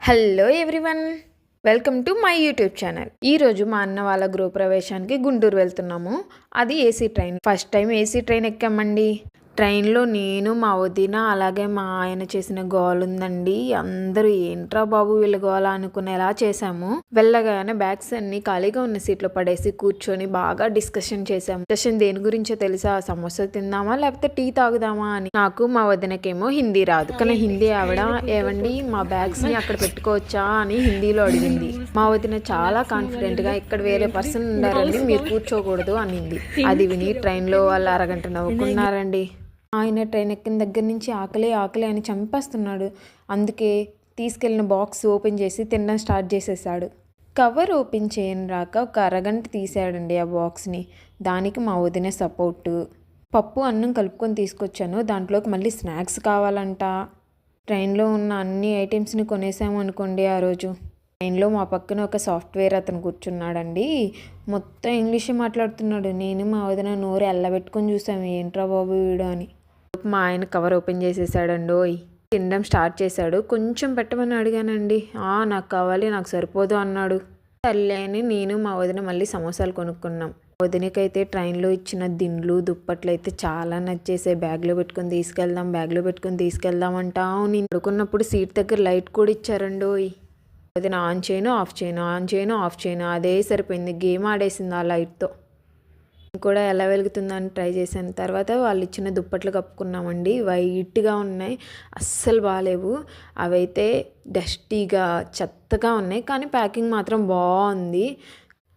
Hello everyone, welcome to my YouTube channel. ఈరోజు మా అన్న వాళ్ళ గృహప్రవేశానికి గుంటూరు వెళ్తున్నాము. అది AC train. First time AC train ఎక్కామండి. ట్రైన్లో నేను, మా వదిన, అలాగే మా ఆయన చేసిన గోల ఉందండి. అందరూ ఏంట్రా బాబు వీళ్ళ గోల అనుకునేలా చేశాము. వెళ్ళగానే బ్యాగ్స్ అన్ని ఖాళీగా ఉన్న సీట్లో పడేసి కూర్చొని బాగా డిస్కషన్ చేశాము. డిస్కషన్ దేని గురించో తెలుసా? సమోసా తిందామా లేకపోతే టీ తాగుదామా అని. నాకు మా వదినకేమో హిందీ రాదు, కానీ హిందీ ఆవిడ ఏవండి మా బ్యాగ్స్ ని అక్కడ పెట్టుకోవచ్చా అని హిందీలో అడిగింది. మా వదిన చాలా కాన్ఫిడెంట్ గా ఇక్కడ వేరే పర్సన్ ఉండారండి, మీరు కూర్చోకూడదు అనింది. అది విని ట్రైన్ లో వాళ్ళు అరగంట నవ్వుకున్నారండి. ఆయన ట్రైన్ ఎక్కిన దగ్గర నుంచి ఆకలి ఆకలి అని చంపేస్తున్నాడు. అందుకే తీసుకెళ్ళిన బాక్స్ ఓపెన్ చేసి తినడం స్టార్ట్ చేసేసాడు. కవర్ ఓపెన్ చేయని రాక ఒక అరగంట తీసాడండి ఆ బాక్స్ని. దానికి మా వదిన సపోర్టు. పప్పు అన్నం కలుపుకొని తీసుకొచ్చాను, దాంట్లోకి మళ్ళీ స్నాక్స్ కావాలంట. ట్రైన్లో ఉన్న అన్ని ఐటమ్స్ని కొనేసాము అనుకోండి ఆ రోజు. ట్రైన్లో మా పక్కన ఒక సాఫ్ట్వేర్ అతను కూర్చున్నాడండి. మొత్తం ఇంగ్లీషే మాట్లాడుతున్నాడు. నేను మా వదిన నోరు ఎల్లబెట్టుకొని చూసాము, ఏంట్రా బాబు వీడు అని. మా ఆయన కవర్ ఓపెన్ చేసేసాడండోయ్. తినడం స్టార్ట్ చేశాడు. కొంచెం పెట్టమని అడిగానండి. నాకు కావాలి, నాకు సరిపోదు అన్నాడు. సర్లే అని నేను మా వదిన మళ్ళీ సమోసాలు కొనుక్కున్నాం. వదినకైతే ట్రైన్లో ఇచ్చిన దిండ్లు దుప్పట్లు అయితే చాలా నచ్చేసాయి. బ్యాగ్లో పెట్టుకొని తీసుకెళ్దాం అంటావు. నేను పడుకున్నప్పుడు సీట్ దగ్గర లైట్ కూడా ఇచ్చారండోయ్. వదిన ఆన్ చేయను అదే సరిపోయింది. గేమ్ ఆడేసింది ఆ లైట్తో. కూడా ఎలా వెలుగుతుందని ట్రై చేశాను. తర్వాత వాళ్ళు ఇచ్చిన దుప్పట్లు కప్పుకున్నామండి. వైట్గా ఉన్నాయి, అస్సలు బాగాలేవు. అవైతే డస్టీగా చెత్తగా ఉన్నాయి, కానీ ప్యాకింగ్ మాత్రం బాగుంది.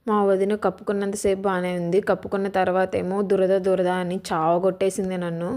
మా వదిన కప్పుకున్నంతసేపు బాగానే ఉంది. కప్పుకున్న తర్వాత ఏమో దురద అని చావగొట్టేసింది నన్ను.